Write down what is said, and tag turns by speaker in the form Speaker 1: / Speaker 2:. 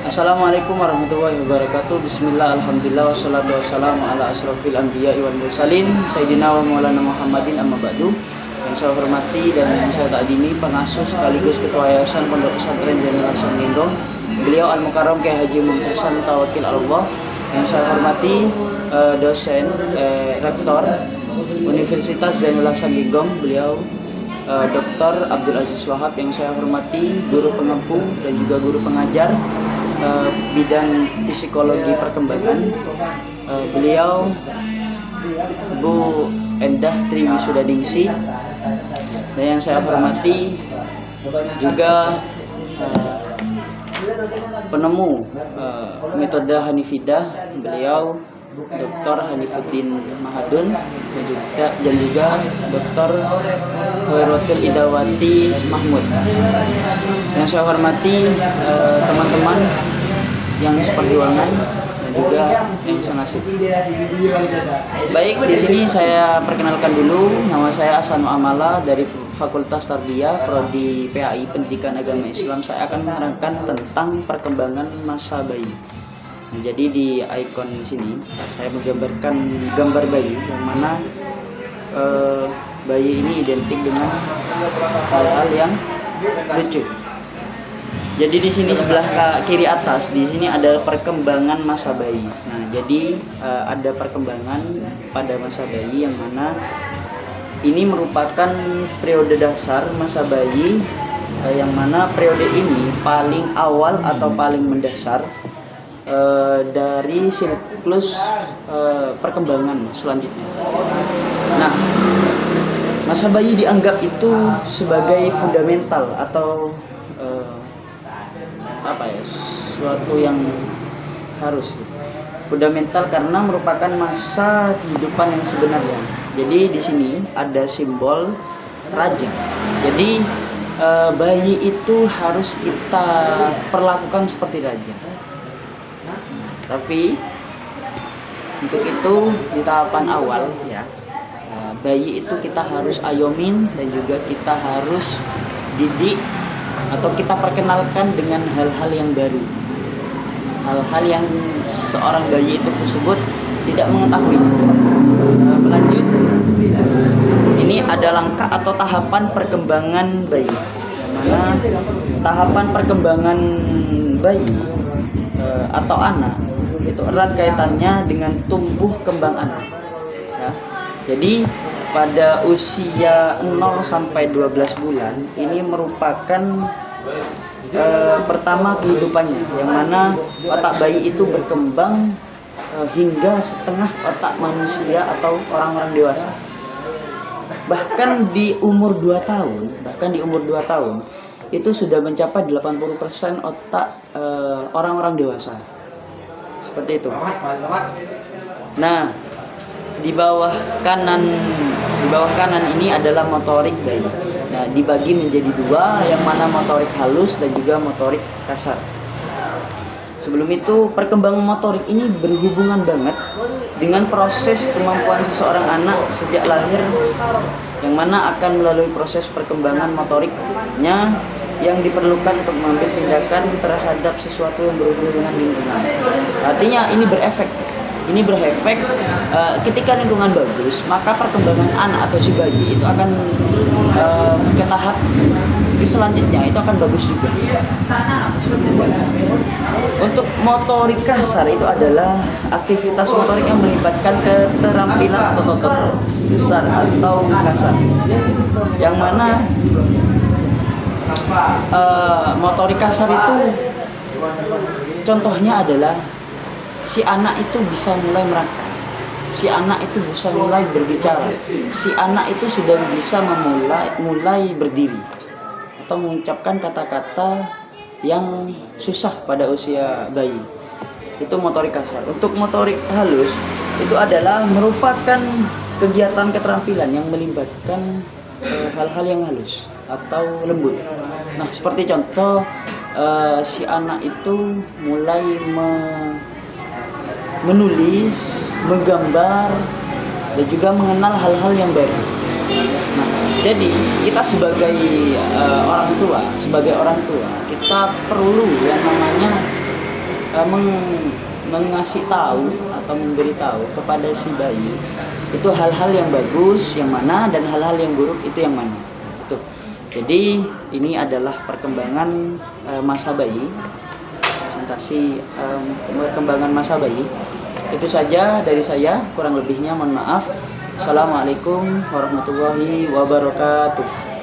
Speaker 1: Assalamualaikum warahmatullahi wabarakatuh. Bismillah, alhamdulillah, wassalatu wassalamu ala asrofil anbiya wal mursalin Sayyidina wa maulana Muhammadin amma ba'du. Yang saya hormati dan yang saya takdimi pengasuh sekaligus ketua yayasan Pondok Pesantren Zainul Hasan Genggong, beliau Al-Mukarram Kiai Haji Muhtasan Tawakil Allah. Yang saya hormati dosen rektor Universitas Zainul Hasan Genggong, beliau Dr. Abdul Aziz Wahab. Yang saya hormati guru pengampu dan juga guru pengajar bidang psikologi perkembangan, beliau Bu Endah Tri Wisudadingsi. Dan yang saya hormati juga penemu metode Hanifidah, beliau Dr. Hanifuddin Mahadun dan juga Dr. Hoirotul Idawati Mahmud. Yang saya hormati teman-teman yang seperjuangan dan juga yang senasib. Baik, di sini saya perkenalkan dulu, nama saya Asanu Amala dari Fakultas Tarbiyah Prodi PAI Pendidikan Agama Islam. Saya akan menerangkan tentang perkembangan masa bayi. Nah, jadi di ikon sini saya menggambarkan gambar bayi, yang mana bayi ini identik dengan hal-hal yang lucu. Jadi di sini sebelah kiri atas, di sini ada perkembangan masa bayi. Nah, jadi ada perkembangan pada masa bayi, yang mana ini merupakan periode dasar masa bayi, yang mana periode ini paling awal atau paling mendasar dari siklus perkembangan selanjutnya. Nah, masa bayi dianggap itu sebagai fundamental atau suatu yang harus fundamental, karena merupakan masa kehidupan yang sebenarnya. Jadi di sini ada simbol raja. Jadi bayi itu harus kita perlakukan seperti raja. Tapi untuk itu di tahapan awal ya, bayi itu kita harus ayomin dan juga kita harus didik atau kita perkenalkan dengan hal-hal yang baru, hal-hal yang seorang bayi itu tersebut tidak mengetahui. Lanjut, ini ada langkah atau tahapan perkembangan bayi, mana tahapan perkembangan bayi atau anak itu erat kaitannya dengan tumbuh kembang anak ya. Jadi pada usia 0 sampai 12 bulan ini merupakan pertama kehidupannya, yang mana otak bayi itu berkembang hingga setengah otak manusia atau orang-orang dewasa. Bahkan di umur 2 tahun itu sudah mencapai 80% otak orang-orang dewasa. Seperti itu. Nah, di bawah kanan ini adalah motorik bayi. Nah, dibagi menjadi 2, yang mana motorik halus dan juga motorik kasar. Sebelum itu, perkembangan motorik ini berhubungan banget dengan proses kemampuan seseorang anak sejak lahir, yang mana akan melalui proses perkembangan motoriknya yang diperlukan untuk mengambil tindakan terhadap sesuatu yang berhubungan dengan lingkungan. Artinya ini berefek ketika lingkungan bagus, maka perkembangan anak atau si bayi itu akan ke tahap selanjutnya itu akan bagus juga. Untuk motorik kasar itu adalah aktivitas motorik yang melibatkan keterampilan otot besar atau kasar, yang mana motorik kasar itu contohnya adalah si anak itu bisa mulai merangkak, si anak itu bisa mulai berbicara, si anak itu sudah bisa mulai berdiri atau mengucapkan kata-kata yang susah pada usia bayi. Itu motorik kasar. Untuk motorik halus itu adalah merupakan kegiatan keterampilan yang melibatkan hal-hal yang halus atau lembut. Nah, seperti contoh si anak itu mulai menulis, menggambar, dan juga mengenal hal-hal yang baru. Nah, jadi kita sebagai orang tua, kita perlu yang namanya mengasih tahu atau memberitahu kepada si bayi itu hal-hal yang bagus yang mana dan hal-hal yang buruk itu yang mana. Itu. Jadi ini adalah perkembangan masa bayi, presentasi perkembangan masa bayi. Itu saja dari saya, kurang lebihnya mohon maaf. Assalamualaikum warahmatullahi wabarakatuh.